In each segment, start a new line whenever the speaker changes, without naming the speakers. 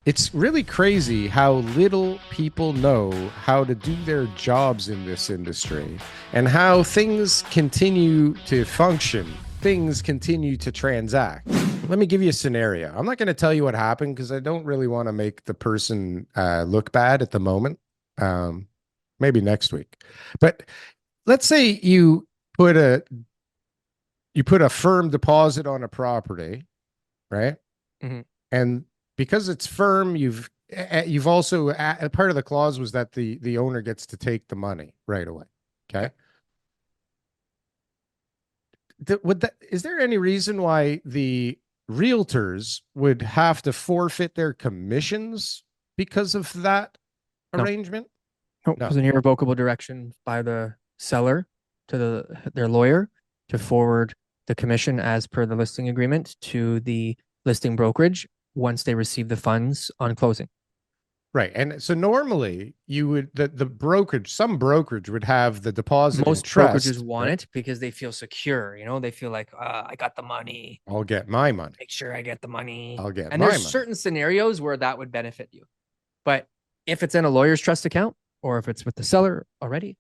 It's really crazy how little people know how to do their jobs in this industry and how things continue to function, things continue to transact. Let me give you a scenario. I'm not going to tell you what happened because I don't really want to make the person look bad at the moment. Um, Maybe next week. But let's say put a you put a firm deposit on a property, right?
Hmm.
And because it's firm, you've also part of the clause was that the owner gets to take the money right away. Okay.
Okay.
Is there any reason why the realtors would have to forfeit their commissions because of that
No,
arrangement?
no,
No.
there's an irrevocable direction by the seller to their lawyer to forward the commission as per the listing agreement to the listing brokerage once they receive the funds on closing.
Right. And so normally you would the brokerage, some brokerage would have the deposit in
Most brokerages
trust,
want
right?
it because they feel secure. They feel like, I got the money.
I'll get my money.
Make sure I get the money.
I'll get
And
my
there's
money.
certain scenarios where that would benefit you. But if it's in a lawyer's trust account or if it's with the seller already,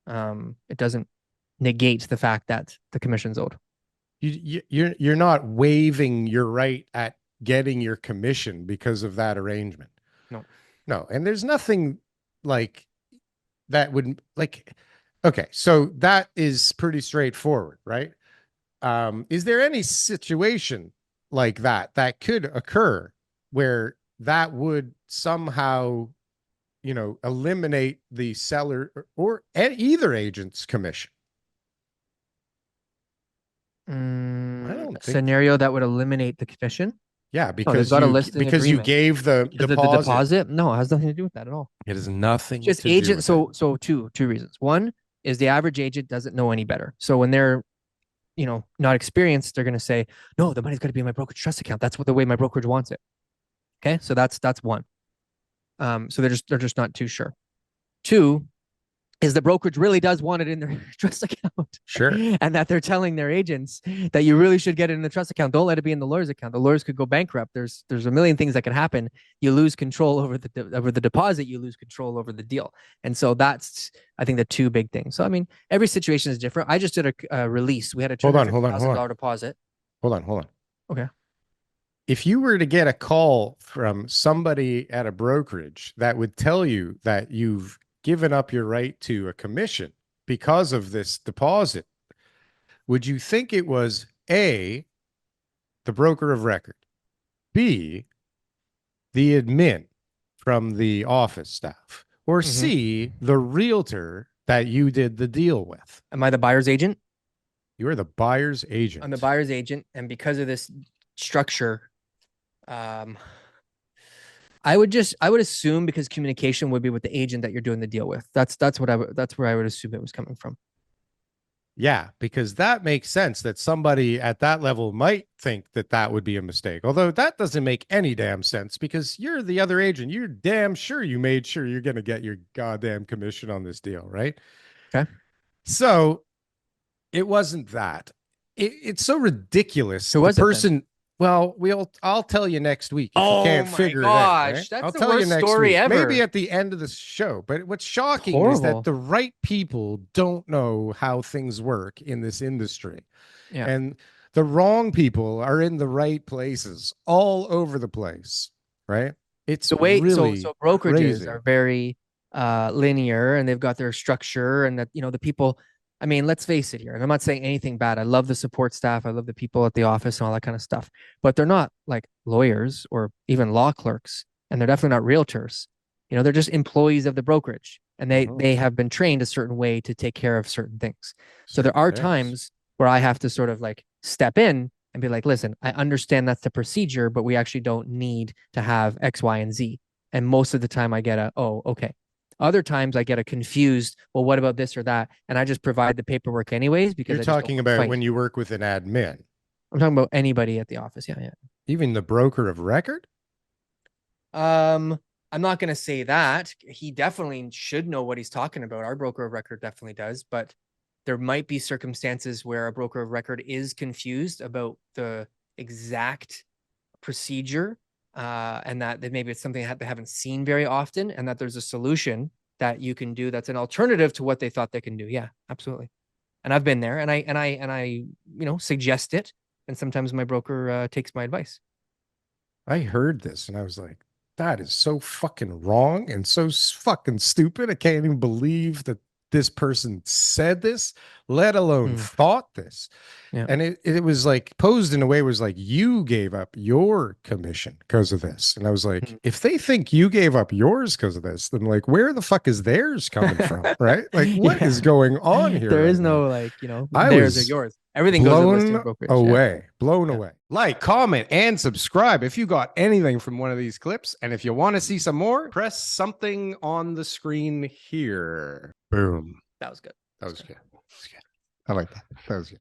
it doesn't negate the fact that the commission's owed.
You're not waiving your right at getting your commission because of that arrangement.
No.
No, and there's nothing like that would like okay, so that is pretty straightforward, right? Is there any situation like that could occur where that would somehow, eliminate the seller or either agent's commission? I
A
don't think.
scenario that would eliminate the commission?
Yeah,
No, they've got a listing
because you
agreement.
gave the
Because of the
deposit.
deposit? No, it has nothing to do with that at all.
It has nothing
Just
to do
agent.
with it.
So two reasons. One is the average agent doesn't know any better. So when they're not experienced, they're going to say, no, the money's got to be in my brokerage trust account. That's what the way my brokerage wants it. Okay, so that's one. So they're just not too sure. Two is the brokerage really does want it in their trust account,
Sure.
and that they're telling their agents that you really should get it in the trust account. Don't let it be in the lawyer's account. The lawyers could go bankrupt. There's a million things that can happen. You lose control over the deposit. You lose control over the deal, and so that's, I think, the two big things. So I mean, every situation is different. I just did a release. We had a two
Hold
hundred
on,
fifty
hold on, hold
thousand
on.
dollar deposit.
Hold on.
Okay.
If you were to get a call from somebody at a brokerage that would tell you that you've given up your right to a commission because of this deposit, would you think it was A, the broker of record, B, the admin from the office staff, or
Mm-hmm.
C, the realtor that you did the deal with?
Am I the buyer's agent?
You are the buyer's
I'm the
agent.
buyer's agent, and because of this structure, um, I would assume because communication would be with the agent that you're doing the deal with. That's where I would assume it was coming from.
Yeah, because that makes sense that somebody at that level might think that that would be a mistake. Although that doesn't make any damn sense because you're the other agent. You're damn sure you made sure you're going to get your goddamn commission on this deal, right?
Okay.
So it wasn't that. It's so ridiculous.
Who
The
was it then?
person, I'll tell you next week if you
Oh
can't
my
figure it out, right?
gosh, that's
I'll
the
tell you
worst
next
story
week, maybe
ever.
at the end of the show. But what's
It's
shocking is that
horrible.
the right people don't know how things work in this industry.
Yeah.
And the wrong people are in the right places all over the place, right? It's
The way so
really
brokerages
crazy.
are very linear, and they've got their structure, and that the people, I mean, let's face it here, and I'm not saying anything bad. I love the support staff, I love the people at the office and all that kind of stuff, but they're not like lawyers or even law clerks, and they're definitely not realtors. They're just employees of the brokerage, and they
Mhm.
they have been trained a certain way to take care of certain things. So there
Certain
are
things.
times where I have to sort of like step in and be like, listen, I understand that's the procedure, but we actually don't need to have X, Y, and Z. And most of the time I get oh, okay. Other times I get a confused, well, what about this or that? And I just provide the paperwork anyways because
You're
I just don't
talking
want to
about
fight.
when you work with an admin,
I'm talking about anybody at the office. Yeah, yeah.
even the broker of record.
Um, I'm not gonna say that. He definitely should know what he's talking about. Our broker of record definitely does, but there might be circumstances where a broker of record is confused about the exact procedure and that maybe it's something that they haven't seen very often, and that there's a solution that you can do that's an alternative to what they thought they can do. Yeah, absolutely. And I've been there, and I suggest it, and sometimes my broker takes my advice.
I heard this and I was like, that is so fucking wrong and so fucking stupid. I can't even believe that this person said this, let alone thought this.
Yeah.
And it was like posed in a way, was like, you gave up your commission because of this. And I was like, if they think you gave up yours because of this, then like, where the fuck is theirs coming from? Right? Like, what is going on here?
There
right
is
now?
no like,
I
theirs or
was
yours. Everything goes to listing
blown
brokerage.
away, blown
Yeah.
away. Like, comment, and subscribe if you got anything from one of these clips. And if you want to see some more, press something on the screen here. Boom.
That was good.
That was good. I like that. That was good.